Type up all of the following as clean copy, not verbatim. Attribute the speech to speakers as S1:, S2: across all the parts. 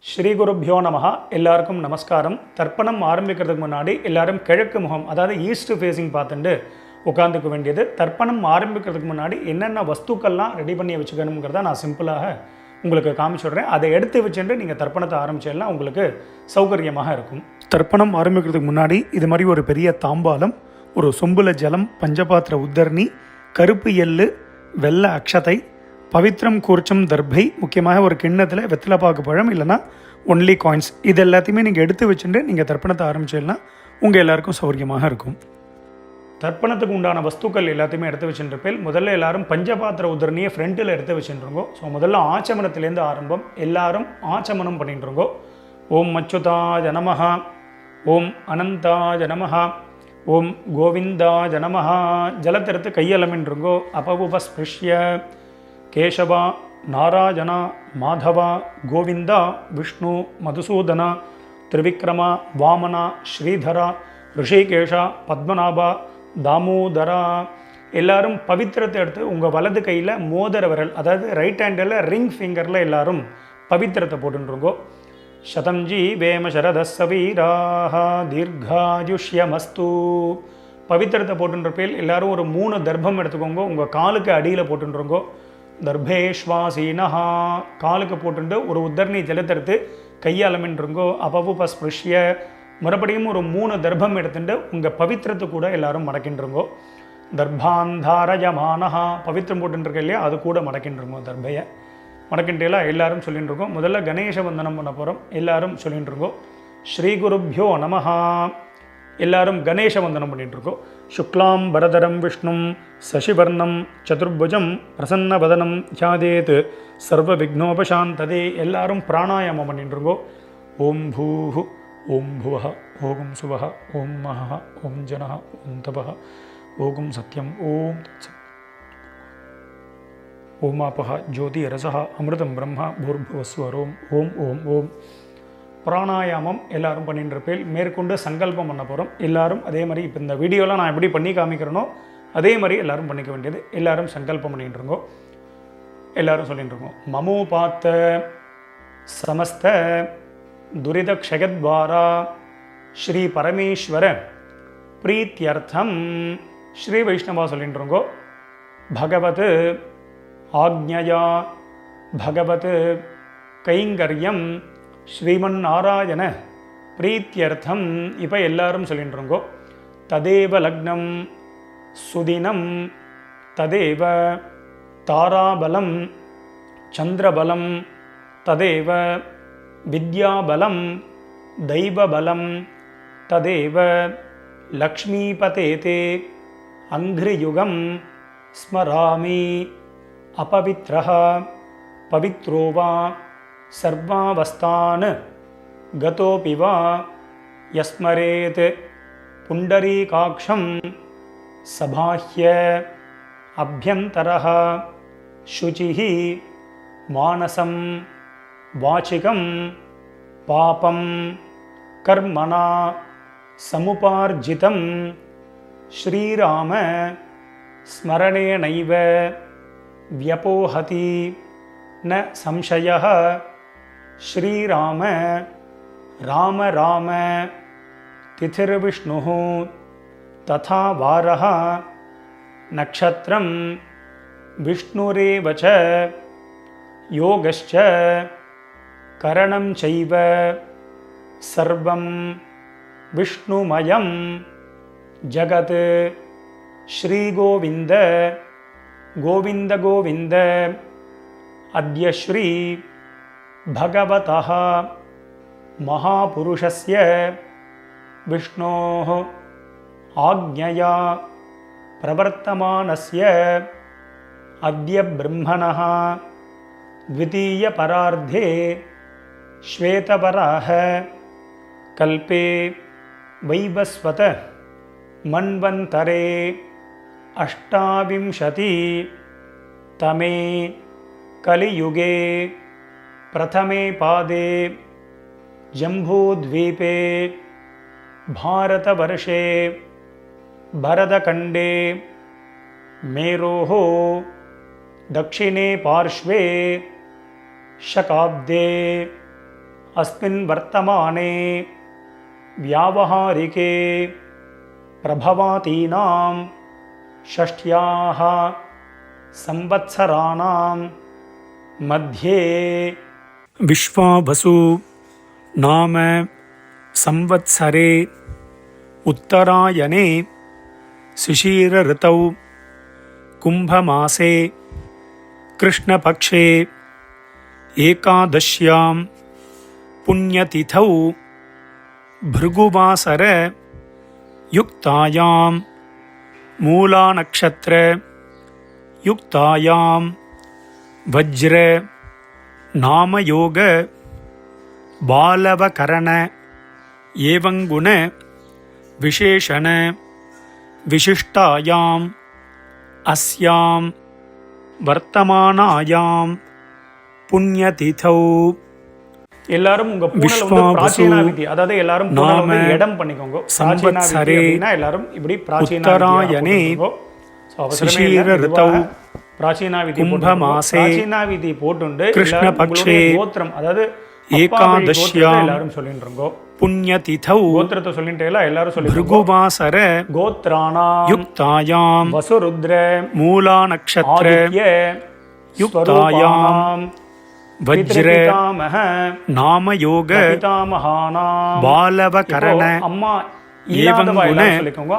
S1: ஸ்ரீ குருப்யோ நமஹ. எல்லாருக்கும் நமஸ்காரம். தர்ப்பணம் ஆரம்பிக்கிறதுக்கு முன்னாடி எல்லாரும் கிழக்கு முகம், அதாவது ஈஸ்ட் ஃபேஸிங் பார்த்துட்டு உட்காந்துக்க வேண்டியது. தர்ப்பணம் ஆரம்பிக்கிறதுக்கு முன்னாடி என்னென்ன வஸ்துக்கள்லாம் ரெடி பண்ணி வச்சுக்கணுங்கிறத நான் சிம்பிளாக உங்களுக்கு காமிச்சுடுறேன். அதை எடுத்து வச்சுட்டு நீங்கள் தர்ப்பணத்தை ஆரம்பிச்சிடலாம், உங்களுக்கு சௌகரியமாக இருக்கும். தர்ப்பணம் ஆரம்பிக்கிறதுக்கு முன்னாடி இது மாதிரி ஒரு பெரிய தாம்பாலம், ஒரு சொம்புல ஜலம், பஞ்சபாத்திர உத்தரணி, கருப்பு எள்ளு, வெள்ளை அக்ஷதை, பவித்ரம் கூர்ச்சம் தர்பை, முக்கியமாக ஒரு கிண்ணத்தில் வெத்தலைப்பாக்கு பழம் இல்லைனா ஒன்லி காயின்ஸ், இது எல்லாத்தையுமே நீங்கள் எடுத்து வச்சுட்டு நீங்கள் தர்ப்பணத்தை ஆரம்பிச்சிடலாம், உங்கள் எல்லாருக்கும் சௌகரியமாக இருக்கும். தர்ப்பணத்துக்கு உண்டான வஸ்துக்கள் எல்லாத்தையுமே எடுத்து வச்சுருப்பேன். முதல்ல எல்லாரும் பஞ்சபாத்திர உதரணியை ஃப்ரண்ட்டில் எடுத்து வச்சுருங்கோ. ஸோ முதல்ல ஆச்சமனத்திலேருந்து ஆரம்பம். எல்லாரும் ஆச்சமனம் பண்ணிட்டுருங்கோ. ஓம் அச்சுதாய நமஹ, ஓம் அனந்தாய நமஹ, ஓம் கோவிந்தாய நமஹ. ஜலத்தெடுத்து கையலமின்றுங்கோ. அபவுபஸ்பிருஷ்ய கேசவா நாராயணா மாதவா கோவிந்தா விஷ்ணு மதுசூதனா திரிவிக்ரமா வாமனா ஸ்ரீதரா ரிஷிகேஷா பத்மநாபா தாமோதரா. எல்லாரும் பவித்திரத்தை எடுத்து உங்கள் வலது கையில் மோதிர விரல், அதாவது ரைட் ஹேண்டில் ரிங் ஃபிங்கரில் எல்லாரும் பவித்திரத்தை போட்டுருங்கோ. சதம்ஜி வேம சரதஸ்ஸ வீராஹ தீர்காயுஷ்யமஸ்து. பவித்திரத்தை போட்டுருப்பேல் எல்லாரும் ஒரு 3 தர்ப்பம் எடுத்துக்கோங்க. உங்கள் காலுக்கு அடியில் போட்டுருங்கோ. தர்பேஷ்வாசீனஹா, காலுக்கு போட்டுட்டு ஒரு உத்தரணி ஜலத்தெடுத்து கையாலமின்றுங்கோ. அபவுபஸ்பிருஷ்ய, மறுபடியும் ஒரு 3 தர்ப்பம் எடுத்துட்டு உங்கள் பவித்திரத்தை கூட எல்லாரும் மடக்கின்றுங்கோ. தர்பாந்தாரயமானஹா, பவித்திரம் போட்டுருக்க இல்லையா, அது கூட மடக்கின்றுங்கோ. தர்பையை மடக்கின்றேலாம் எல்லாரும் சொல்லிட்டு இருக்கோம். முதல்ல கணேச வந்தனம் பண்ண போகிறோம். எல்லாரும் சொல்லிட்டு இருக்கோம் ஸ்ரீ குருப்யோ நமஹா. எல்லாரும் கணேச வந்தனம் பண்ணிட்டுருக்கோம். சுக்லாம் பரதரம் விஷ்ணும் சசிவர்ணம் சதுர்புஜம் பிரசன்னவதனம் தியாதேத் சர்வ விக்னோபசாந்ததே. எல்லாரும் பிராணாயாமம் பண்ணிட்டுருக்கோ. ஓம் பூஹு ஓம் புவஹ ஓம் சுவஹ ஓம் மஹ ஓம் ஜனஹ ஓம் தபஹ ஓம் சத்யம் ஓம் தத்சத் ஓமாபஹ ஜோதி ரசஹ அமிர்தம் பிரம்மா பூர்புவஸ்வரோம் ஓம் ஓம் ஓம். பிராணாயாமம் எல்லாரும் பண்ணிட்டுருப்பேன். மேற்கொண்டு சங்கல்பம் பண்ண போகிறோம். எல்லாரும் அதே மாதிரி இப்போ இந்த வீடியோவில் நான் எப்படி பண்ணி காமிக்கிறேனோ அதே மாதிரி எல்லாரும் பண்ணிக்க வேண்டியது. எல்லாரும் சங்கல்பம் பண்ணிட்டுருங்கோ. எல்லாரும் சொல்லிட்டுருக்கோம். மமோபாத்த சமஸ்த துரித க்ஷயத்வாரா ஸ்ரீ பரமேஸ்வர பிரீத்தியர்த்தம். ஸ்ரீ வைஷ்ணவா சொல்லிட்டுருங்கோ. பகவத் ஆக்ஞயா பகவத் கைங்கரியம் ஸ்ரீமன் நாராயண பிரீத்தியர்த்தம். இப்போ எல்லாரும் சொல்லிட்டுருங்கோ. ததேவ லக்னம் சுதினம் ததேவ தாராபலம் சந்திரபலம் ததேவ வித்யாபலம் தெய்வபலம் ததேவ லக்ஷ்மீபதேதே அங்கிரியுகம் ஸ்மராமி அபவித்ரஹ பவித்ரோ வா சர்வாவஸ்தான் கதோபி வா யஸ்மரேத் புண்டரீகாக்ஷம் சபாஹ்ய அப்யந்தரஹ சுசிஹி மானசம் வாசிகம் பாபம் கர்மணா சமுபார்ஜிதம் ஸ்ரீராம ஸ்மரணேனைவ வ்யபோஹதி ந சம்சயः. ஸ்ரீராம ராம ராம திதிர்விஷ்ணுः ததா வாரः நக்ஷத்ரம் விஷ்ணுரேவ ச யோகஸ்ச கரணம் சைவ சர்வம் விஷ்ணுமயம் ஜகத். ஸ்ரீகோவிந்த கோவிந்த கோவிந்த. அத்ய ஸ்ரீ பகவதः மகாபுருஷஸ்ய விஷ்ணோः ஆக்ஞயா பிரவர்த்தமானஸ்ய அத்ய பிரம்மணः த்விதீய பரார்த்தே ஸ்வேதவராஹ கல்பே வைவஸ்வத மன்வந்தரே அஷ்டாவிம்சதி தமே கலியுகே பிரதமே பாதே ஜம்பூத்வீபே பாரதவர்ஷே பரதகண்டே மேரோः दक्षिणे पार्श्वे शकाब्दे अस्मिन् वर्तमाने व्यावहारिके प्रभवातीनां षष्ट्याः संवत्सराणां मध्ये विश्वावसु नाम संवत्सरे उत्तरायणे शिशिर ऋतौ कुंभमासे कृष्णपक्षे एकादश्यां पुण्यतिथौ भृगुवासर युक्तायां मूलानक्षत्र युक्तायां वज्र नामयोग बालवकरण एवंगुण विशेषण विशिष्टायां अस्यां वर्तमानायां पुण्यतिथौ எல்லாரும் உங்க பூனல் வந்து பிராச்சீனா விதி, அதாவது எல்லாரும் பூனல் வந்து இடம் பண்ணிக்கோங்க. பிராச்சீனா விதி அப்படினா எல்லாரும் இப்படி பிராச்சீனா விதி சிஷீர ரிதௌ பிராச்சீனா விதி கும்பமாசே பிராச்சீனா விதி போட்டுண்டு கிருஷ்ணபக்ஷே கோத்திரம், அதாவது ஏகாதஷ்யாம் எல்லாரும் சொல்லின்றோங்க. புண்ணியதிதௌ கோத்திரத்தை சொல்லிட்டேல எல்லாரும் சொல்லி ருகுவாசர கோத்ராணாம் யுக்தாயாம் வசுருத்ர மூலா நக்ஷத்ர யுக்தாயாம் வஜ்ர நாமயோக பாலவகரண அம்மா ஏவங்குண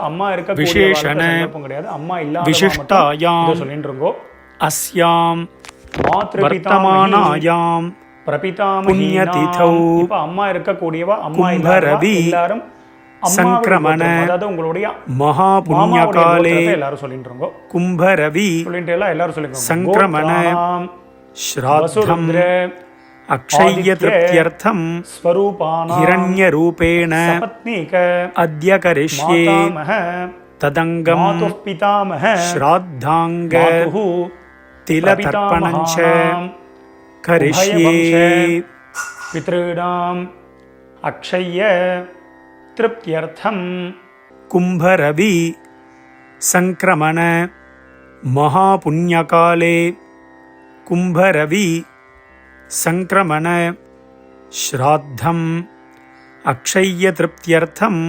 S1: அம்மா இருக்க விசேஷண அம்மா இல்லாத விசிஷ்டாயாம் சொல்லின்றோங்க. அஸ்யாம் வர்த்தமானாயாம் பிரபிதாமஹீனாம் இப்ப அம்மா இருக்கக்கூடியவா அம்மா இல்லாதவா எல்லாரும் சங்கிரமண, அதாவது உங்களுடைய மகா புண்ணியகாலே எல்லாரும் சொல்லின்றோங்க. கும்பரவி சொல்லிட்டு எல்லாரும் சொல்லிங்க. சங்கிரமண ஸ்ராத்தம் அக்ஷய திருப்தியர்த்தம் ஸ்வரூபானாம் ஹிரண்யரூபேண சபத்னீக அத்ய கரிஷ்யே ததங்கம் மாதுः பிதாமஹ ஸ்ராத்தாங்க திலதர்ப்பணஞ்ச கரிஷ்யே பித்ருணாம் அக்ஷய திருப்தியர்த்தம் கும்பரவி சங்கிரமண மகாபுண்யகாலே கும்பரவி சங்கிரமண ஸ்ராத்தம் அக்ஷய திருப்தியர்த்தம்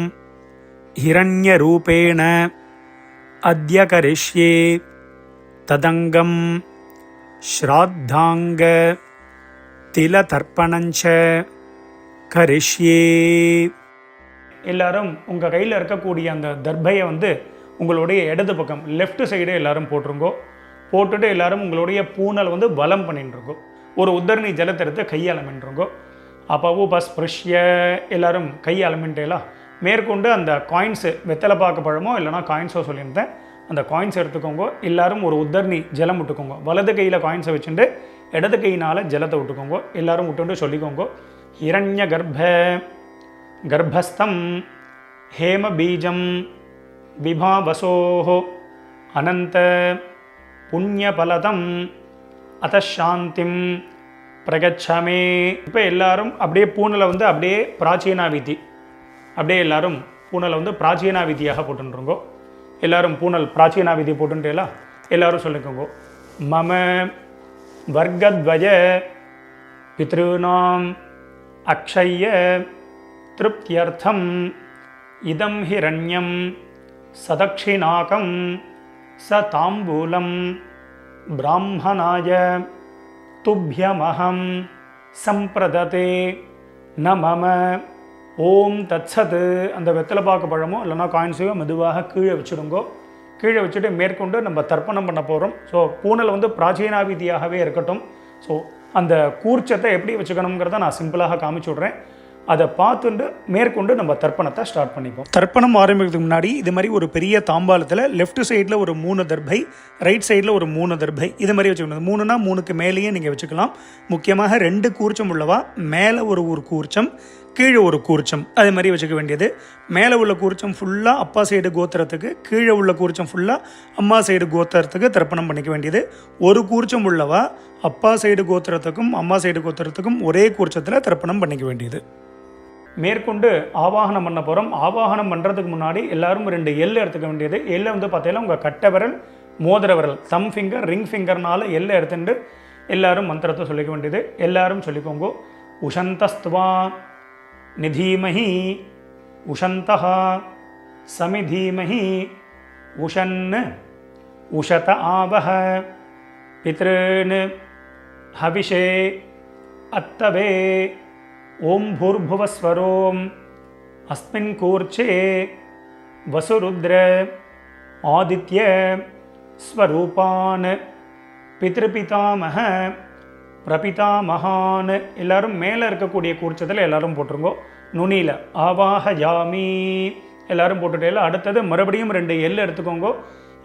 S1: ஹிரண்யரூபேண அத்ய கரிஷ்யே ததங்கம் ஸ்ராத்தாங்க திலதர்ப்பணஞ்ச கரிஷ்யே. எல்லாரும் உங்கள் கையில் இருக்கக்கூடிய அந்த தர்பையை வந்து உங்களுடைய இடது பக்கம் லெஃப்ட் சைடு எல்லாரும் போட்டுருங்கோ. போட்டுட்டு எல்லாரும் உங்களுடைய பூனல் வந்து வலம் பண்ணிட்டுருங்கோ. ஒரு உத்தரணி ஜலத்தை எடுத்து கையாளமின்றுங்கோ. அப்போ பஸ்பிருஷ்ய எல்லாரும் கையாளமின்ட்டேலாம் மேற்கொண்டு அந்த காயின்ஸு வெத்தலை பார்க்க பழமோ இல்லைனா காயின்ஸோ சொல்லியிருந்தேன், அந்த காயின்ஸ் எடுத்துக்கோங்க. எல்லாரும் ஒரு உத்தரணி ஜலம் விட்டுக்கோங்க. வலது கையில் காயின்ஸை வச்சுட்டு இடது கையினால் ஜலத்தை விட்டுக்கோங்க. எல்லாரும் விட்டுட்டு சொல்லிக்கோங்க. ஹிரண்ய கர்ப்பஸ்தம் ஹேம பீஜம் விபாவசோஹோ அனந்த புண்ணியபலதம் அதசாந்திம் பிரகச்சமே. இப்போ எல்லாரும் அப்படியே பூனலை வந்து அப்படியே பிராச்சீனா விதி, அப்படியே எல்லாரும் பூனலை வந்து பிராச்சீனா விதியாக போட்டுருங்கோ. எல்லாரும் பூனல் பிராச்சீனா விதி போட்டுட்டேலா எல்லாரும் சொல்லிக்கோங்க. மம வர்க்கத்வய பித்ருணாம் அக்ஷய திருப்தியர்த்தம் இதம் ஹிரண்யம் சதக்ஷிணாகம் ச தாம்பூலம் பிராமணாய துப்யமஹம் சம்பிரததே ந மம ஓம் தத்சத். அந்த வெத்தலை பாக்கு பழமோ இல்லைனா காயின்ஸையோ மெதுவாக கீழே வச்சுடுங்கோ. கீழே வச்சுட்டு மேற்கொண்டு நம்ம தர்ப்பணம் பண்ண போகிறோம். ஸோ பூனல் வந்து பிராச்சீனா விதியாகவே இருக்கட்டும். ஸோ அந்த கூர்ச்சத்தை எப்படி வச்சுக்கணுங்கிறத நான் சிம்பிளாக காமிச்சு விட்றேன். அதை பார்த்துட்டு மேற்கொண்டு நம்ம தர்ப்பணத்தை ஸ்டார்ட் பண்ணிப்போம். தர்ப்பணம் ஆரம்பிக்கிறதுக்கு முன்னாடி இது மாதிரி ஒரு பெரிய தாம்பாலத்தில் லெஃப்ட் சைடில் ஒரு 3 தர்பை, ரைட் சைடில் ஒரு 3 தர்பை, இது மாதிரி வச்சுக்கணும். 3னா 3க்கு மேலேயே நீங்கள் வச்சுக்கலாம். முக்கியமாக 2 கூர்ச்சம் உள்ளவா மேலே ஒரு கூர்ச்சம், கீழே ஒரு கூர்ச்சம், அது மாதிரி வச்சுக்க வேண்டியது. மேலே உள்ள கூர்ச்சம் ஃபுல்லாக அப்பா சைடு கோத்திரத்துக்கு, கீழே உள்ள கூர்ச்சம் ஃபுல்லாக அம்மா சைடு கோத்திரத்துக்கு தர்ப்பணம் பண்ணிக்க வேண்டியது. ஒரு கூர்ச்சம் உள்ளவா அப்பா சைடு கோத்திரத்துக்கும் அம்மா சைடு கோத்திரத்துக்கும் ஒரே கூர்ச்சத்தில் தர்ப்பணம் பண்ணிக்க வேண்டியது. மேற்கொண்டு ஆவாகனம் பண்ண போகிறோம். ஆவாகனம் பண்ணுறதுக்கு முன்னாடி எல்லாரும் 2 எல் எடுத்துக்க வேண்டியது. எல்லை வந்து பார்த்தீங்கன்னா உங்கள் கட்டை விரல், மோதிர விரல், தம் ஃபிங்கர், ரிங் ஃபிங்கர்னால எல்லை எடுத்துட்டு எல்லாரும் மந்திரத்தை சொல்லிக்க வேண்டியது. எல்லாரும் சொல்லிக்கோங்க. உஷந்தஸ்துவா நிதீமஹி உஷந்தஹ சமிதீமஹி உஷன் உஷத ஆவஹ பித்ருன் ஹவிஷே அத்தவே ஓம் பூர்புவஸ்வரோம் அஸ்மின் கூர்ச்சே வசுருத்ர ஆதித்ய ஸ்வரூபான் பித்ருபிதாமஹ பிரபிதாமகான். எல்லாரும் மேலே இருக்கக்கூடிய கூர்ச்சத்தில் எல்லாரும் போட்டுருங்கோ. நுனியில் ஆவாஹயாமி எல்லாரும் போட்டுட்டே. அடுத்தது மறுபடியும் 2 எல் எடுத்துக்கோங்க.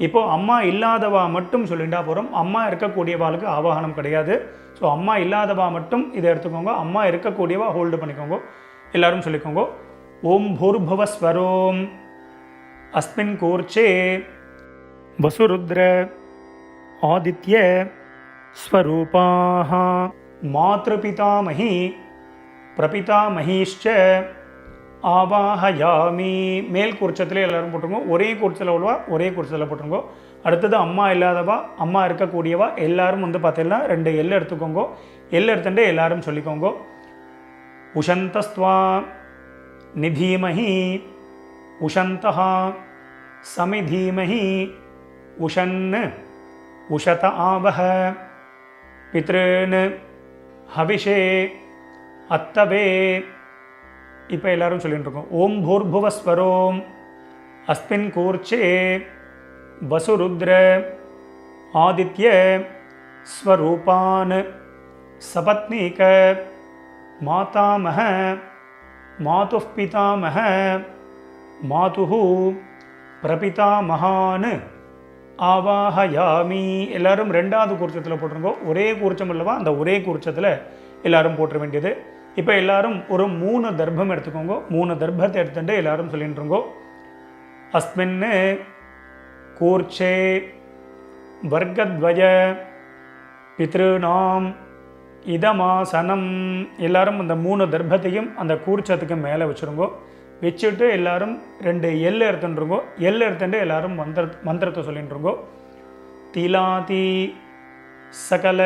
S1: இப்போது அம்மா இல்லாதவா மட்டும் சொல்லிட்டா போகிறோம். அம்மா இருக்கக்கூடியவாளுக்கு ஆவாகனம் கிடையாது. ஸோ அம்மா இல்லாதவா மட்டும் இதை எடுத்துக்கோங்க. அம்மா இருக்கக்கூடியவா ஹோல்டு பண்ணிக்கோங்க. எல்லாரும் சொல்லிக்கோங்க. ஓம் பூர்புவஸ்வரோம் அஸ்மின் கூர்ச்சே வசுருத்ர ஆதித்ய ஸ்வரூபாஹ மாத்ருபிதாமஹி பிரபிதாமஹீஷ்ச ஆவாஹயாமி. மேல் கூர்ச்சத்தில் எல்லாரும் போட்டுருங்க. ஒரே கூர்ச்சத்தில் உள்ளவா ஒரே கூர்ச்சத்தில் போட்டுருங்க. அடுத்தது அம்மா இல்லாதவா அம்மா இருக்கக்கூடியவா எல்லாரும் பார்த்தீங்கன்னா 2 எல் எடுத்துக்கோங்க. எல் எடுத்துட்டு எல்லாரும் சொல்லிக்கோங்க. உஷந்தஸ்துவா நிதீமஹி உஷந்தஹ சமிதீமஹி உஷன் உஷத ஆவஹ பித்ருன் ஹவிஷே அத்தவே. இப்போ எல்லாரும் சொல்லிட்டு இருக்கோம். ஓம் பூர்புவஸ்வரோம் அஸ்மின் கூர்ச்சே வசுருத்ர ஆதித்ய ஸ்வரூபான் சபத்னீக மாதாமஹ மாதுः பிதாமஹ மாதுः பிரபிதாமகான் ஆவாஹயாமி. எல்லாரும் 2வது கூர்ச்சத்தில் போட்டுருங்கோ. ஒரே கூர்ச்சம் அல்லவா, அந்த ஒரே கூர்ச்சத்தில் எல்லாரும் போட்டுற வேண்டியது. இப்போ எல்லாரும் ஒரு 3 தர்ப்பம் எடுத்துக்கோங்க. 3 தர்ப்பத்தை எடுத்துட்டு எல்லாரும் சொல்லிட்டுருங்கோ. அஸ்மின் கூர்ச்சே வர்க்கத்வய பித்ருநாம் இதமாசனம். எல்லாரும் அந்த 3 தர்ப்பத்தையும் அந்த கூர்ச்சத்துக்கு மேலே வச்சுருங்கோ. வச்சுட்டு எல்லாரும் 2 எல் எடுத்துட்டுருங்கோ. எல் எடுத்துட்டு எல்லாரும் மந்திரத்தை சொல்லிட்டுருங்கோ. திலாதி சகல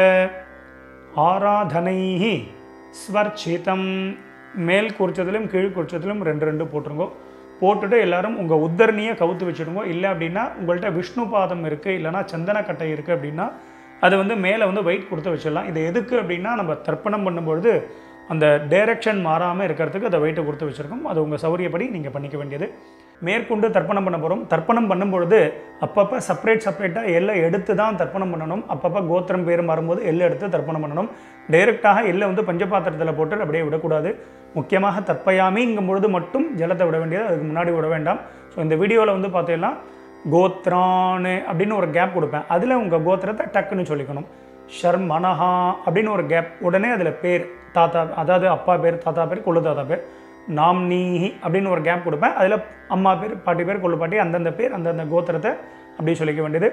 S1: ஆராதனைஹி ஸ்வர்ச்சிதம். மேல் கூர்ச்சத்திலும் கீழ் கூர்ச்சத்திலும் 2 போட்டுருங்கோ. போட்டுட்டு எல்லாரும் உங்கள் உத்தரணியை கவுத்து வச்சுடுங்க. இல்லை அப்படின்னா உங்கள்கிட்ட விஷ்ணு பாதம் இருக்குது, இல்லைனா சந்தனக்கட்டை இருக்குது அப்படின்னா அது மேலே வெயிட் கொடுத்து வச்சிடலாம். இது எதுக்கு அப்படின்னா நம்ம தர்ப்பணம் பண்ணும்பொழுது அந்த டைரக்ஷன் மாறாமல் இருக்கிறதுக்கு அதை வெயிட்டை கொடுத்து வச்சுருக்கோம். அது உங்கள் சௌரியப்படி நீங்கள் பண்ணிக்க வேண்டியது. மேற்கொண்டு தர்ப்பணம் பண்ண போகிறோம். தர்ப்பணம் பண்ணும்பொழுது அப்பப்போ செப்பரேட்டாக எல்லை எடுத்து தான் தர்ப்பணம் பண்ணணும். அப்பப்போ கோத்திரம் பேர் மாறும்போது எல்லை எடுத்து தர்ப்பணம் பண்ணணும். டைரெக்டாக எல்லை பஞ்சபாத்திரத்தில் போட்டு அப்படியே விடக்கூடாது. முக்கியமாக தர்ப்பயாமிங்கும் பொழுது மட்டும் ஜலத்தை விட வேண்டியது, அதுக்கு முன்னாடி விட வேண்டாம். ஸோ இந்த வீடியோவில் பார்த்தீங்கன்னா கோத்ரான்னு அப்படின்னு ஒரு கேப் கொடுப்பேன். அதில் உங்கள் கோத்திரத்தை டக்குன்னு சொல்லிக்கணும். ஷர்மனஹா அப்படின்னு ஒரு கேப், உடனே அதில் பேர் தாத்தா, அதாவது அப்பா பேர், தாத்தா பேர், கொள்ளு தாத்தா பேர். நாம்னீஹி அப்படின்னு ஒரு கேப் கொடுப்பேன். அதில் அம்மா பேர், பாட்டி பேர், கொள்ளு பாட்டி, அந்தந்த பேர், அந்தந்த கோத்திரத்தை அப்படி சொல்லிக்க வேண்டியது.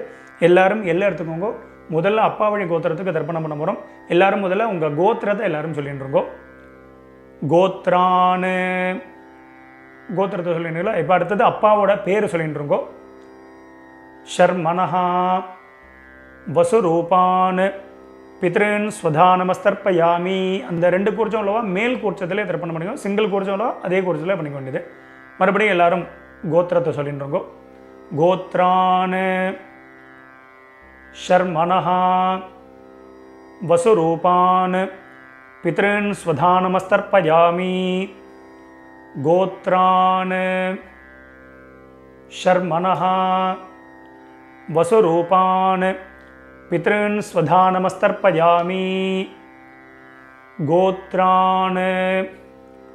S1: எல்லாரும் எல்லாம் எடுத்துக்கோங்க. முதல்ல அப்பா வழி கோத்திரத்துக்கு தர்ப்பணம் பண்ண போகிறோம். எல்லாரும் முதல்ல உங்கள் கோத்திரத்தை எல்லாரும் சொல்லிட்டுருங்கோ. கோத்ரான்னு கோத்திரத்தை சொல்லிட்டுங்களா. இப்போ அடுத்தது அப்பாவோட பேர் சொல்லிட்டுருங்கோ. ஷர்மனஹா வசுரூபான் பித்ருன் ஸ்வதானமஸ்தர்ப்பயாமி. அந்த 2 கூர்ச்சம் உள்ளவா மேல் கூர்ச்சத்திலே தர்ப்பணம் பண்ணிக்கோ. சிங்கிள் கூர்ச்சம் உள்ளவா அதே கூர்ச்சத்தில் பண்ணிக்க வேண்டியது. மறுபடியும் எல்லாரும் கோத்திரத்தை சொல்லிட்டுருங்கோ. கோத்ரான் ஷர்மனஹா வசுரூபான் பித்ருன் ஸ்வதானமஸ்தர்ப்பயாமி. கோத்ரான் ஷர்மனஹா வசுரூபான் பித்ருன் ஸ்வதானமஸ்தர்ப்பயாமி. கோத்ரான்.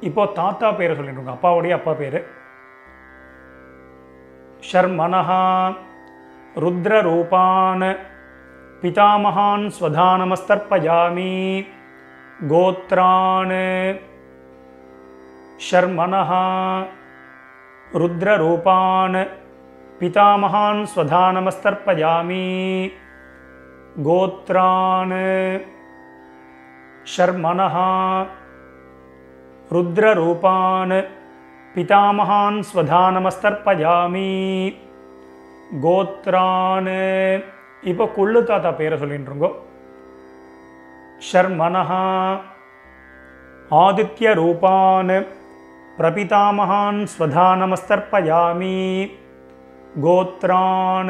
S1: இப்போ தாத்தா பேரை சொல்லிட்டுருங்க. அப்பாவுடைய அப்பா பேர். ஷர்மனஹா ருத்ரரூபான் பிதாமகான் ஸ்வதானமஸ்தர்ப்பயாமி. கோத்ரான் ஷர்மனஹா ருத்ரரூபான் பிதாமகான் ஸ்வதானமஸ்தர்ப்பயாமி. கோத்ரான் ஷர்மனஹா ருத்ரரூபான் பிதாமகான் ஸ்வதானமஸ்தர்ப்பயாமி. கோத்ரான். இப்போ கொள்ளு தாத்தா பேரை சொல்லிட்டுருங்கோ. ஷர்மனஹா आदित्यरूपान् प्रपितामहान् स्वधा नमस्तर्पयामि गोत्रान्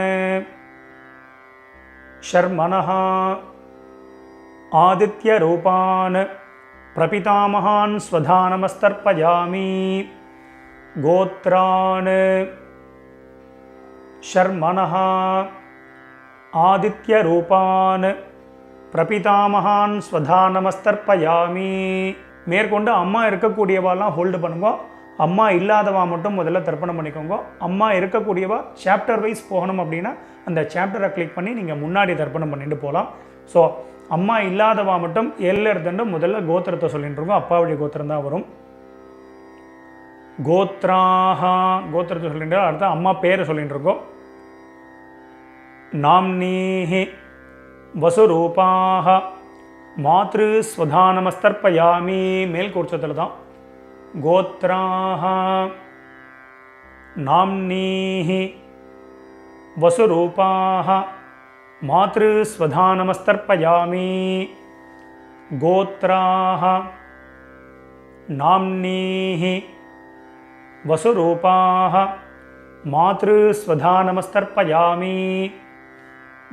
S1: शर्मणः आदित्यरूपान् प्रपितामहान् स्वधा नमस्तर्पयामि गोत्रान् शर्मणः आदित्यरूपान् பிரபிதாமகான் ஸ்வதா நமஸ்தர்ப்பயாமி. மேற்கொண்டு அம்மா இருக்கக்கூடியவாலாம் ஹோல்டு பண்ணுங்க, அம்மா இல்லாதவா மட்டும் முதல்ல தர்ப்பணம் பண்ணிக்கோங்க. அம்மா இருக்கக்கூடியவா சாப்டர் வைஸ் போகணும் அப்படின்னா அந்த சாப்டரை கிளிக் பண்ணி நீங்கள் முன்னாடி தர்ப்பணம் பண்ணிட்டு போகலாம். ஸோ அம்மா இல்லாதவா மட்டும் எல்ல இருந்துட்டு முதல்ல கோத்திரத்தை சொல்லிட்டு இருக்கோம். அப்பாவுடைய கோத்திரம் தான் வரும். கோத்ராஹா கோத்திரத்தை சொல்லிட்டு அடுத்த அம்மா பேரை சொல்லிட்டு இருக்கோம். நாம்னீஹி வசுரூபாக மாத்ரு ஸ்வதா நமஸ்தர்ப்பயாமி. மேல் கோட்சத்தில் தான் கோத்ராஹ நாம்னீஹி வசுரூபாக மாத்ரு ஸ்வதா நமஸ்தர்ப்பயாமி கோத்ராஹ நாம்னீஹி வசுரூபாக மாத்ரு ஸ்வதா நமஸ்தர்ப்பயாமி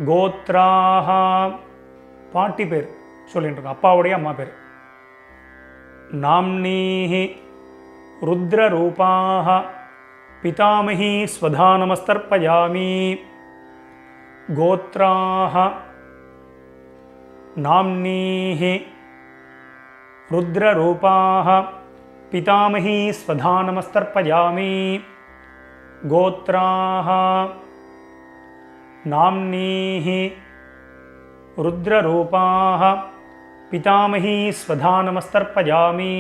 S1: கோத்ராஹ பாட்டி பேர் சொல்லிட்டு இருக்கோம், அப்பாவுடைய அம்மா பேர். நாம்னீஹி ருத்ரரூபாஹ பிதாமஹி ஸ்வதா நமஸ்தர்ப்பயாமி கோத்ராஹ நாம்னீஹி ருத்ரரூபாஹ பிதாமஹி ஸ்வதா நமஸ்தர்ப்பயாமி கோத்ராஹ நாம்னீஹி ருத்ரரூபாஹ பிதாமஹி ஸ்வதா நமஸ்தர்ப்பயாமி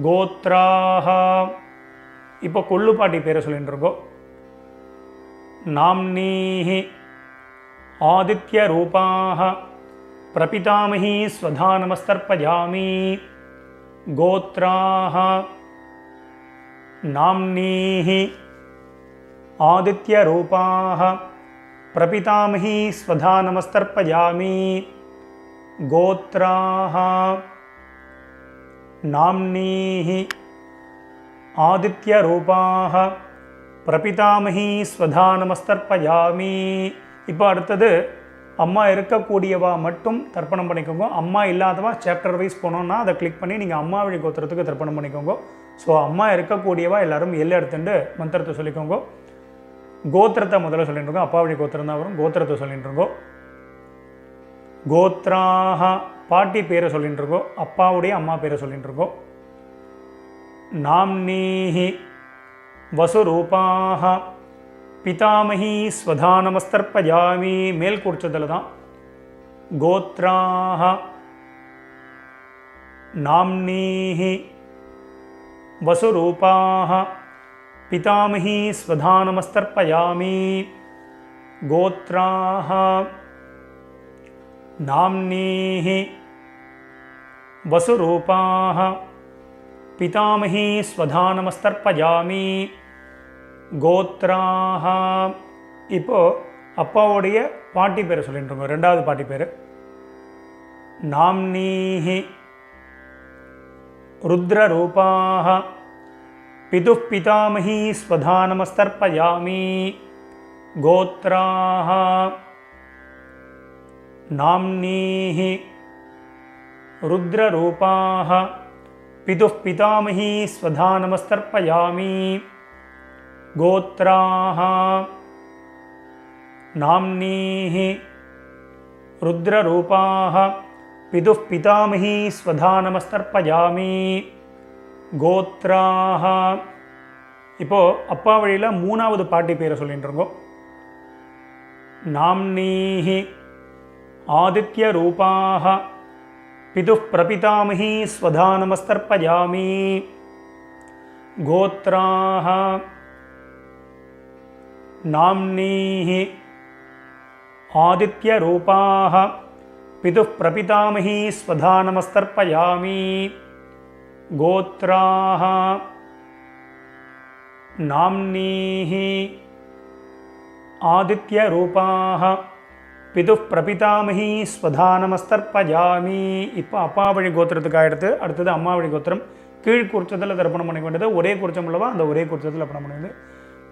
S1: கோத்ராஹ. இப்போ கொள்ளுப்பாட்டி பேரை சொல்லிட்டு இருக்கோம். நாம்னீஹி ஆதித்யரூபாஹ பிரபிதாமஹி ஸ்வதா நமஸ்தர்ப்பயாமி கோத்ராஹ நாம்னீஹி ஆதித்யரூபாஹ பிரபிதாமஹி ஸ்வதா நமஸ்தர்ப்பயாமி கோத்ராஹ நாம்னீஹி ஆதித்யரூபாஹ பிரபிதாமஹி ஸ்வதா நமஸ்தர்ப்பயாமி. இப்போ அடுத்தது அம்மா இருக்கக்கூடியவா மட்டும் தர்ப்பணம் பண்ணிக்கோங்க. அம்மா இல்லாதவா சாப்டர் வைஸ் போனோன்னா அதை கிளிக் பண்ணி நீங்கள் அம்மா வழி கோத்திரத்துக்கு தர்ப்பணம் பண்ணிக்கோங்க. ஸோ அம்மா இருக்கக்கூடியவா எல்லாரும் எல்லை எடுத்துட்டு மந்திரத்தை சொல்லிக்கோங்க. கோத்திரத்தை முதல்ல சொல்லிட்டு இருக்கோம், அப்பா வழி கோத்திரம் தான் வரும். கோத்திரத்தை சொல்லிட்டு இருக்கோம். கோத்ராஹ பாட்டி பேரை சொல்லிட்டு இருக்கோம், அப்பாவுடைய அம்மா பேரை சொல்லிட்டு இருக்கோம். நாம்னீஹி வசுரூபாஹ பிதாமஹி ஸ்வதா நமஸ்தர்ப்பயாமி. மேல் குறிச்சதில் தான் கோத்ராஹ நாம்னீஹி வசுரூபாஹ பிதாமஹி ஸ்வதா நமஸ்தர்ப்பயாமி கோத்ராஹ நாம்னீஹி வசுரூபாஹ பிதாமஹி ஸ்வதா நமஸ்தர்ப்பயாமி கோத்ராஹ. இப்போ அப்பாவுடைய பாட்டி பேரை சொல்லிட்டு இருக்கோம். ரெண்டாவது பாட்டி பேர் நாம்னீஹி ருத்ரரூபாஹ பிதுப் பிதாமஹி ஸ்வதா நமஸ்தர்ப்பயாமி கோத்ராஹ நாம்னீஹி ருத்ரரூபாஹ பிதுப் பிதாமஹி ஸ்வதா நமஸ்தர்ப்பயாமி கோத்ராஹ நாம்னீஹி ருத்ரரூபாஹ பிதுப் பிதாமஹி ஸ்வதா நமஸ்தர்ப்பயாமி கோத்ராஹ. இப்போது அப்பா வழியில் மூணாவது பாட்டி பேரை சொல்லிட்டு இருக்கோம். நாம்னீஹி ஆதித்யரூபாஹ பிதுப் பிரபிதாமஹி ஸ்வதா நமஸ்தர்ப்பயாமி கோத்ராஹ நாம்னீஹி ஆதித்யரூபாஹ பிதுப் பிரபிதாமஹி ஸ்வதா நமஸ்தர்ப்பயாமி கோத்ராஹ நாம்னீஹி ஆதித்யரூபாஹ பிது பிரபிதாமகி ஸ்வதானமஸ்தர்பஜாமி. இப்போ அப்பா வழி கோத்திரத்துக்கு எடுத்து அடுத்தது அம்மா வழி கோத்திரம். கீழ் குறிச்சத்தில் தர்ப்பணம் பண்ணிக்க வேண்டியது. ஒரே குறிச்சம் உள்ளவா அந்த ஒரே குறிச்சத்தில் தர்ப்பணம் பண்ண வேண்டியது.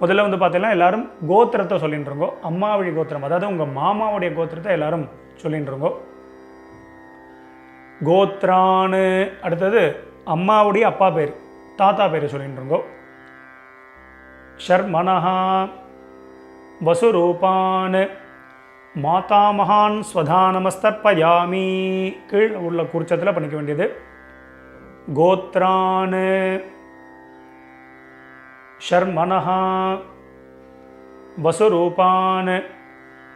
S1: முதல்ல வந்து பார்த்தீங்கன்னா எல்லாரும் கோத்திரத்தை சொல்லிட்டு இருக்கோ. அம்மா வழி கோத்திரம், அதாவது உங்கள் மாமாவுடைய கோத்திரத்தை எல்லாரும் சொல்லிட்டு இருக்கோ. கோத்ரான்னு அடுத்தது அம்மாவுடைய அப்பா பேர் தாத்தா பேர் சொல்லிட்டு இருக்கோ. ஷர்மனஹா வசுரூபான் மாதாமகான் ஸ்வதானமஸ்தர்பயாமி. கீழ் உள்ள குறிச்சத்தில் பண்ணிக்க வேண்டியது. கோத்ரான் ஷர்மனஹா வசுரூபான்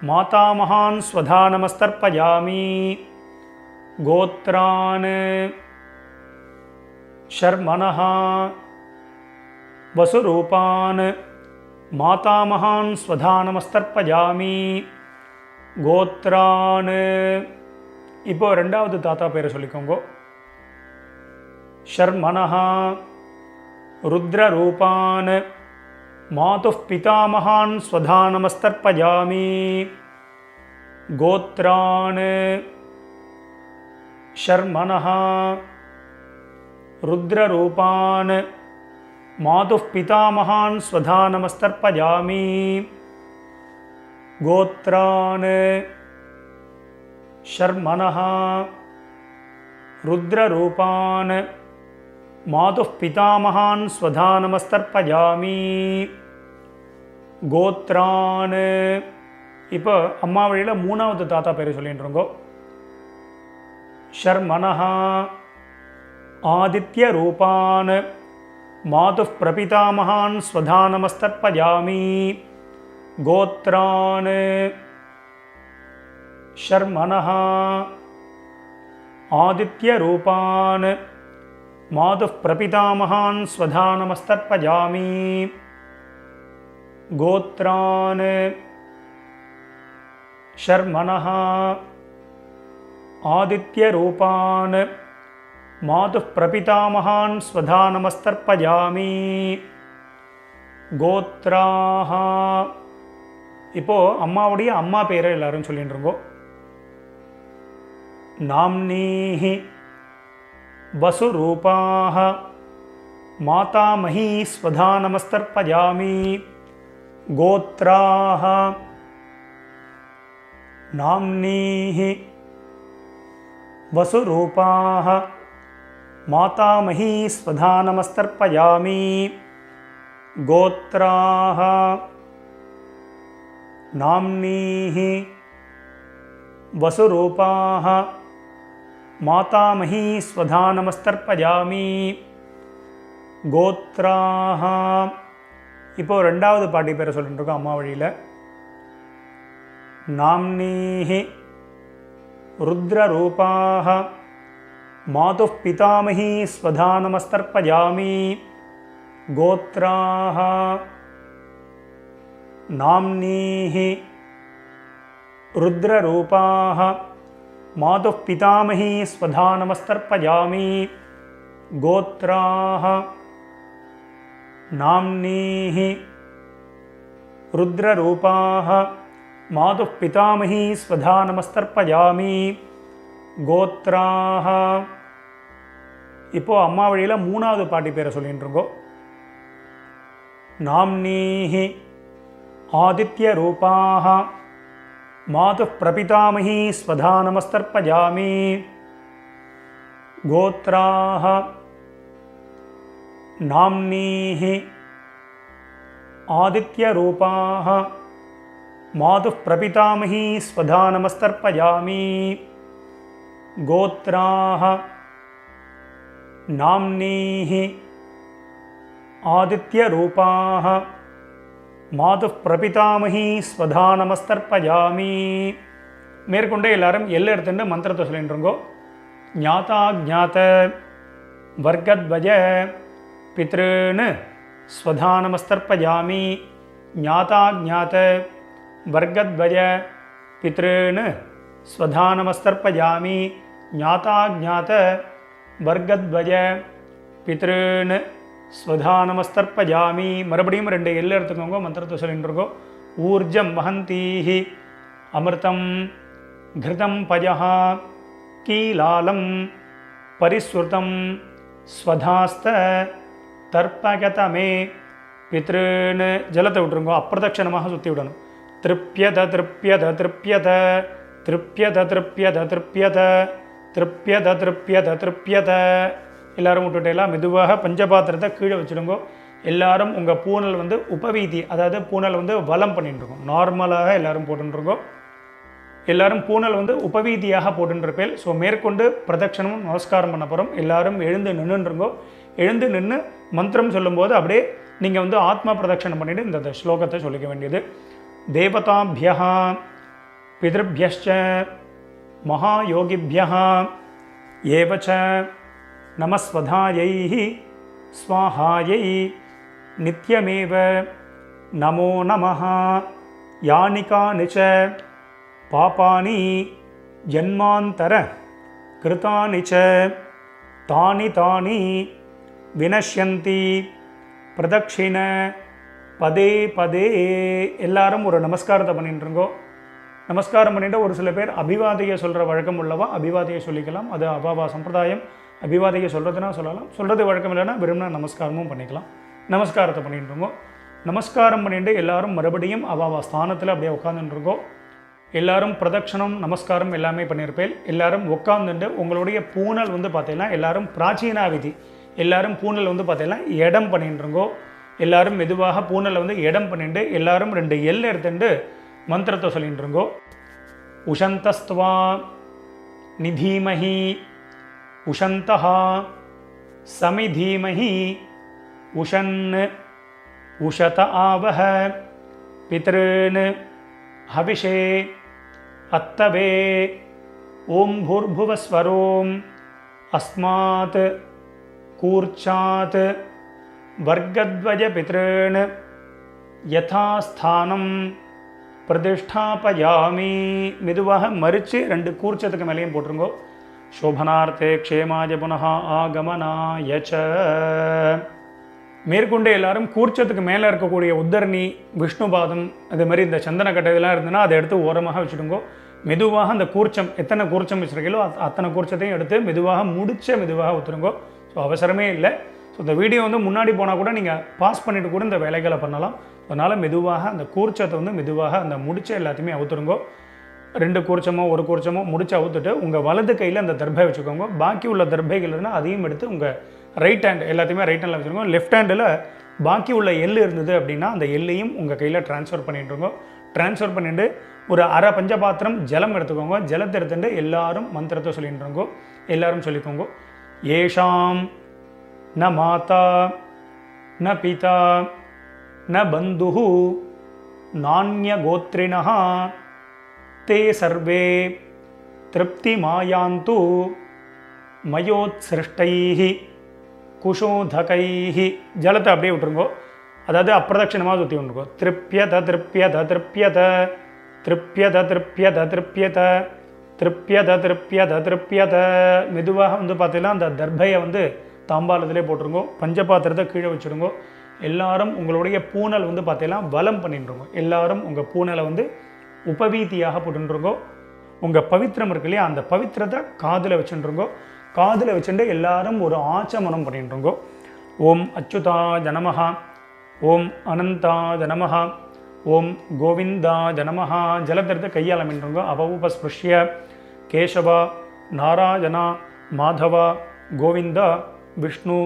S1: மாதாமகான் ஸ்வதானமஸ்தர்பயாமி. கோத்ரான் ஷர்மனஹா வசுரூபான் மாதாமகான் ஸ்வதானமஸ்தர்பயாமி. கோத்ரான். இப்போ ரெண்டாவது தாத்தா பேரை சொல்லிக்கோங்க. ஷர்மனஹா ருத்ரரூபான் மாதுः பிதாமகான் ஸ்வதானமஸ்தர்பயாமி. கோத்ரான் ஷர்மனஹா ருத்ரரூபான் மாதுः பிதாமகான் ஸ்வதானமஸ்தர்பயாமி. கோத்ரான் ஷர்மனஹா ருத்ரரூபான் மாதுः பிதாமகான் ஸ்வதானமஸ்தர்பயாமி. கோத்ரான். இப்போ அம்மா வழியில் மூணாவது தாத்தா பேர் சொல்லிட்டு இருக்கோம். ஷர்மனஹா ஆதித்ய ரூபான் மாதுः பிரபிதாமகான் ஸ்வதானமஸ்தர்பயாமி. கோத்ரான் ஷர்மனஹா ஆதித்ய ரூபான் மாதுः பிரபிதாமகான் ஸ்வதானமஸ்தர்பயாமி. கோத்ரான் ஷர்மனஹா ஆதித்ய ரூபான் மாதுः பிரபிதாமகான் ஸ்வதானமஸ்தர்பயாமி. கோத்ராஹா. இப்போது அம்மாவுடைய அம்மா பேரை எல்லாரும் சொல்லிட்டு இருக்கோம். நாம்னீஹி வசுரூபாஹ மாதாமஹீ ஸ்வதானமஸ்தர்பயாமி. கோத்ராஹ நாம்னீஹி வசுரூபாஹ மாதாமஹீ ஸ்வதானமஸ்தர்பயாமி. கோத்ராஹ நாம்னீஹி வசுரூபாஹ மாதாமஹீ ஸ்வதானமஸ்தர்பயாமி. கோத்ராஹ. இப்போ ரெண்டாவது பாட்டி பேரை சொல்லிட்டு இருக்கோம் அம்மா வழியில். நாம்னீஹி ருத்ரரூபாஹ மாதுः பிதாமஹீ ஸ்வதானமஸ்தர்பயாமி. கோத்ராஹ நாம்னீஹி ருத்ரரூபாஹ மாதுः பிதாமஹீ ஸ்வதானமஸ்தர்பயாமி. கோத்ராஹ நாம்னீஹி ருத்ரரூபாஹ மாதுः பிதாமஹீ ஸ்வதானமஸ்தர்பயாமி. கோத்ராஹ. இப்போது அம்மா வழியில் மூணாவது பாட்டி பேரை சொல்லிட்டு இருக்கோம். நாம்னீஹி ஆதித்ய ரூபாஹ மாதுः பிரபிதாமஹீ ஸ்வதானமஸ்தர்பயாமி. கோத்ராஹ நாம்னீஹி ஆதித்ய ரூபாஹ மாதுः பிரபிதாமஹீ ஸ்வதானமஸ்தர்பயாமி. கோத்ராஹ நாம்னீஹி ஆதித்ய ரூபாஹ மாதுः பிரபிதாமஹீ ஸ்வதானமஸ்தர்பயாமி. மேற்கொண்டு எல்லாரும் எல்லை எடுத்துட்டு மந்திரத்தை சொல்லிட்டு இருக்கோ. ஞாதா ஜாத வர்க்கத்வஜ பித்ருன்னு ஸ்வதானமஸ்தர்பயாமி. ஞாதா ஜாத வர்க்கத்வஜ பித்ருன்னு ஸ்வதானமஸ்தர்பயாமி. ஞாதா ஜாத வர்க்கத்வஜ பித்ருன்னு ஸ்வதானமஸ்தர்பயாமி. மறுபடியும் ரெண்டு எல்லை எடுத்துக்கோங்க. மந்திரத்தை சொல்லிட்டு இருக்கோம். ஊர்ஜம் வஹந்தீஹி அமிர்தம் கிருதம் பயः கீலாலம் பரிஸ்ருதம் ஸ்வதாஸ்த தர்ப்பகதமே பித்ருன்னு ஜலத்தை விட்டுருங்கோ. அப்பிரதட்சணமாக சுற்றி விடணும். திருப்யத திருப்யத திருப்யத திருப்யத திருப்யத திருப்யத திருப்யத திருப்யத திருப்யத. எல்லாரும் விட்டுட்டேலாம் மெதுவாக பஞ்சபாத்திரத்தை கீழே வச்சுடுங்கோ. எல்லாரும் உங்கள் பூனல் வந்து உபவீதி, அதாவது பூனல் வந்து வலம் பண்ணிட்டுருக்கோம். நார்மலாக எல்லாரும் போட்டுருக்கோம். எல்லாரும் பூனல் வந்து உபவீதியாக போட்டுருப்பேன். ஸோ மேற்கொண்டு பிரதட்சணமும் நமஸ்காரம் பண்ண போகிறோம். எல்லாரும் எழுந்து நின்றுருங்கோ. எழுந்து நின்று மந்திரம் சொல்லும்போது அப்படியே நீங்கள் வந்து ஆத்மா பிரதட்சணம் பண்ணிவிட்டு இந்த ஸ்லோகத்தை சொல்லிக்க வேண்டியது. தேவதாபியः பிதృभ्यश्च மகாயோகிभ्यः ஏவச்ச நமஸ்வதாயை ஸ்வாஹாயை நித்யமேவ நமோ நமः யானிகானி ச பாபானி ஜன்மாந்தர கிருதானி ச தானி தானி வினஷ்யந்தி பிரதட்சிண பதே பதே. எல்லாரும் ஒரு நமஸ்காரத்தை பண்ணிட்டுருங்கோ. நமஸ்காரம் பண்ணிட்டு ஒரு சில பேர் அபிவாதையை சொல்கிற வழக்கம் உள்ளவா அபிவாதையை சொல்லிக்கலாம். அது அபாவா சம்பிரதாயம். அபிவாதையை சொல்கிறதுனா சொல்லலாம், சொல்கிறது வழக்கம் இல்லைன்னா விரும்பினா நமஸ்காரமும் பண்ணிக்கலாம். நமஸ்காரத்தை பண்ணிட்டுருங்கோ. நமஸ்காரம் பண்ணிட்டு எல்லாரும் மறுபடியும் அபாவா ஸ்தானத்தில் அப்படியே உட்காந்துட்டுருங்கோ. எல்லாரும் பிரதட்சணம் நமஸ்காரம் எல்லாமே பண்ணியிருப்பேன். எல்லாரும் உட்காந்துட்டு உங்களுடைய பூனல் வந்து பார்த்தீங்கன்னா எல்லாரும் பிராச்சீனா விதி, எல்லாரும் பூனல் வந்து பார்த்தீங்கன்னா இடம் பண்ணிட்டுருங்கோ. எல்லாரும் மெதுவாக பூனலை வந்து இடம் பண்ணிட்டு எல்லாரும் 2 எல் எடுத்துட்டு மந்திரத்தை சொல்லிட்டுருங்கோ. உஷந்தஸ்துவா நிதீமஹி உஷந்தஹா சமிதீமஹி உஷன் உஷத ஆவஹ பித்ருன் ஹவிஷே அத்தவே ஓம் பூர்புவஸ்வரோம் அஸ்மாத் கூர்ச்சாத் வர்க்கத்வய பித்ருன் யதாஸ்தானம் பிரதிஷ்டாபயாமி. மெதுவாக மறித்து 2 கூர்ச்சத்துக்கு மேலேயும் போட்டுருங்கோ. சோபனார்த்தே க்ஷேமாய புனः ஆகமனாய ச. மேற்கொண்டு எல்லாரும் கூர்ச்சத்துக்கு மேலே இருக்கக்கூடிய உத்தரணி விஷ்ணுபாதம் அது மாதிரி இந்த சந்தனக்கட்டை இதெல்லாம் இருந்ததுன்னா அதை எடுத்து ஓரமாக வச்சுடுங்கோ. மெதுவாக அந்த கூர்ச்சம் எத்தனை கூர்ச்சம் வச்சுருக்கீங்களோ அத்தனை கூர்ச்சத்தையும் எடுத்து மெதுவாக மெதுவாக ஊற்றுருங்கோ. ஸோ அவசரமே இல்லை. ஸோ இந்த வீடியோ வந்து முன்னாடி போனால் கூட நீங்கள் பாஸ் பண்ணிவிட்டு கூட இந்த வேலைகளை பண்ணலாம். அதனால் மெதுவாக அந்த கூர்ச்சத்தை வந்து மெதுவாக அந்த முடிச்ச எல்லாத்தையுமே அவுத்துருங்கோ. 2 கூர்ச்சமோ 1 கூர்ச்சமோ முடிச்சு அவுத்துட்டு உங்கள் வலது கையில் அந்த தர்பை வச்சுக்கோங்க. பாக்கி உள்ள தர்பைகள் இருந்தால் அதையும் எடுத்து உங்கள் ரைட் ஹேண்ட் எல்லாத்தையுமே ரைட் ஹேண்டில் வச்சுருக்கோம். லெஃப்ட் ஹேண்டில் பாக்கி உள்ள எள் இருந்தது அப்படின்னா அந்த எல்லையும் உங்கள் கையில் ட்ரான்ஸ்ஃபர் பண்ணிட்டுருங்கோ. ட்ரான்ஸ்ஃபர் பண்ணிவிட்டு ஒரு அரை பஞ்சபாத்திரம் ஜலம் எடுத்துக்கோங்க. ஜலத்தை எடுத்துட்டு எல்லாரும் மந்திரத்தை சொல்லிட்டுருங்கோ. எல்லாரும் சொல்லிக்கோங்க. ஏஷாம் ந மாதா ந பிதா ந பந்துஹு நான்ய கோத்ரிணஹ தே சர்வே திருப்தி மாயாந்து மயோத்சிருஷ்டைஹி குஷோதகைஹி. ஜலத்தை அப்படியே விட்டுருங்கோ. அதாவது அப்பிரதட்சணமாக சுற்றி விட்டுருங்கோ. திருப்யத திருப்யத திருப்யத திருப்யத திருப்யத திருப்யத திருப்யத திருப்யத திருப்யத. மெதுவாக வந்து பார்த்தீங்கன்னா அந்த தர்பையை வந்து தாம்பாலத்திலே போட்டுருங்கோ. பஞ்சபாத்திரத்தை கீழே வச்சுருங்கோ. எல்லாரும் உங்களுடைய பூனல் வந்து பார்த்தீங்கன்னா வலம் பண்ணிட்டுருங்கோ. எல்லாரும் உங்கள் பூனலை வந்து உபவீதியாக போட்டுருங்கோ. உங்கள் பவித்திரம் இருக்கு இல்லையா அந்த பவித்திரத்தை காதில் வச்சுருங்கோ. காதில் வச்சுட்டு எல்லாரும் ஒரு ஆச்சமனம் பண்ணிட்டுருங்கோ. ஓம் அச்சுதாய நமஹ ஓம் அனந்தாய நமஹ ஓம் கோவிந்தாய நமஹ. ஜலத்திரத்தை கையால் அமைண்டுருங்கோ. அபவுபஸ்பிருஷ்ய கேசவா நாராயணா மாதவா கோவிந்தா விஷ்ணு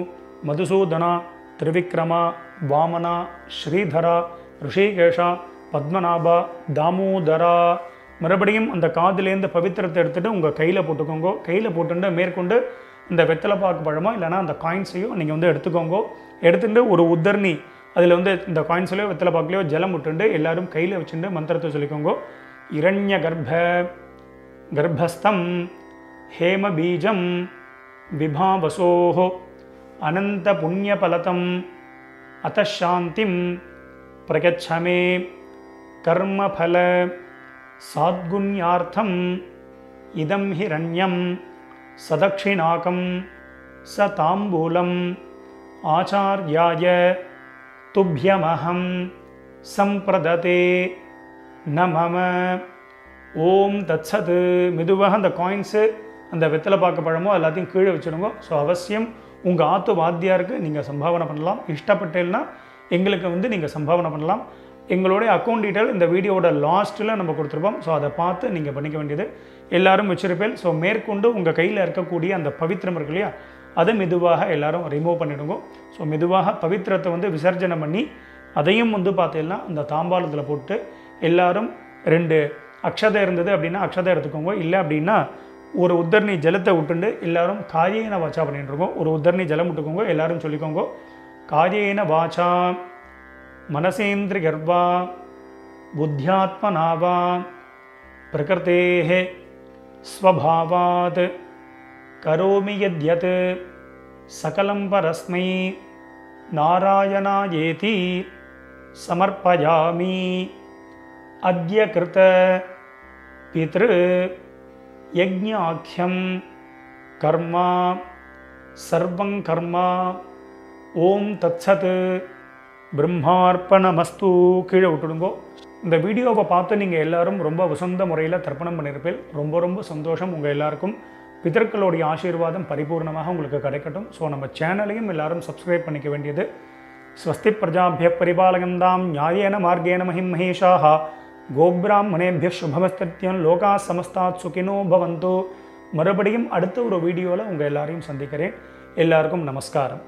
S1: மதுசூதனா திரிவிக்ரமா வாமனா ஸ்ரீதரா ரிஷிகேஷா பத்மநாபா தாமோதரா. மறுபடியும் அந்த காதிலேருந்து பவித்திரத்தை எடுத்துகிட்டு உங்கள் கையில் போட்டுக்கோங்க. கையில் போட்டுட்டு மேற்கொண்டு இந்த வெத்தலைப்பாக்கு பழமோ இல்லைனா அந்த காயின்ஸையும் நீங்கள் வந்து எடுத்துக்கோங்க. எடுத்துகிட்டு ஒரு உத்தர்ணி அதில் வந்து இந்த காயின்ஸ்லையோ வெத்தலைப்பாக்குலையோ ஜலம் விட்டுண்டு எல்லாரும் கையில் வச்சுட்டு மந்திரத்தை சொல்லிக்கோங்க. இரண்ய கர்ப்பஸ்தம் ஹேம பீஜம் விபாவசோஹோ அனந்த புண்ணியபலதம் அத்தசாந்திம் பிரகச்சமே கர்மபல சாத்குண்யார்த்தம் இதம் ஹிரண்யம் சதக்ஷிணாகம் ச தாம்பூலம் ஆச்சார்யாய துப்யமஹம் சம்பிரததே ந மம ஓம் தத்சத். மெதுவாக அந்த காயின்ஸு, அந்த வெத்தலை பாக்கு பழமோ எல்லாத்தையும் கீழே வச்சுடுங்க. ஸோ அவசியம் உங்கள் ஆத்து வாத்தியாருக்கு நீங்கள் சம்பாவனை பண்ணலாம். இஷ்டப்பட்டேன்னா எங்களுக்கு நீங்கள் சம்பாவனை பண்ணலாம். எங்களுடைய அக்கௌண்ட் டீட்டெயில் இந்த வீடியோட லாஸ்ட்டில் நம்ம கொடுத்துருப்போம். ஸோ அதை பார்த்து நீங்கள் பண்ணிக்க வேண்டியது. எல்லோரும் வச்சிருப்பேன். ஸோ மேற்கொண்டு உங்கள் கையில் இருக்கக்கூடிய அந்த பவித்திரம் இருக்கு இல்லையா, அதை மெதுவாக எல்லோரும் ரிமூவ் பண்ணிவிடுங்க. ஸோ மெதுவாக பவித்திரத்தை விசர்ஜனை பண்ணி அதையும் பார்த்தீங்கன்னா அந்த தாம்பாளத்தில் போட்டு எல்லோரும் 2 அக்ஷதை இருந்தது அப்படின்னா அக்ஷதை எடுத்துக்கோங்க. இல்லை அப்படின்னா ஒரு உத்தரணி ஜலத்தை விட்டுண்டு எல்லோரும் காயேன வாச்சா பண்ணிட்டு இருக்கோம். ஒரு உத்தரணி ஜலம் விட்டுக்கோங்க. எல்லோரும் சொல்லிக்கோங்க, காயேன வாச்சா மனசேந்திரியர்வா புத்தியாத்மனாவா பிரகிருதேஹ ஸ்வபாவாத் கரோமி யத்யத் சகலம் பரஸ்மை நாராயணாயேதி சமர்ப்பயாமி. அத்ய கிருத பித்ரு யஜ்ஞாக்யம் கர்மா சர்வங் கர்மா. ஓம் தத்சத். பிரம்மார்ப்பணமஸ்து. கீழே விட்டுடுங்கோ. இந்த வீடியோவை பார்த்து நீங்கள் எல்லோரும் ரொம்ப வசந்த முறையில் தர்ப்பணம் பண்ணியிருப்பேன். ரொம்ப ரொம்ப சந்தோஷம். உங்கள் எல்லாருக்கும் பிதர்களுடைய ஆசீர்வாதம் பரிபூர்ணமாக உங்களுக்கு கிடைக்கட்டும். ஸோ நம்ம சேனலையும் எல்லோரும் சப்ஸ்கிரைப் பண்ணிக்க வேண்டியது. ஸ்வஸ்தி பிரஜாபிய பரிபாலகந்தாம் நியாயேன மார்கேண மஹிம் மகேஷாः கோப்ராஹ்மணேபிய சுபமஸ்தத்யம் லோகா சமஸ்தாத் சுகினோ பவந்து. மறுபடியும் அடுத்த ஒரு வீடியோவில் உங்கள் எல்லாரையும் சந்திக்கிறேன். எல்லாருக்கும் நமஸ்காரம்.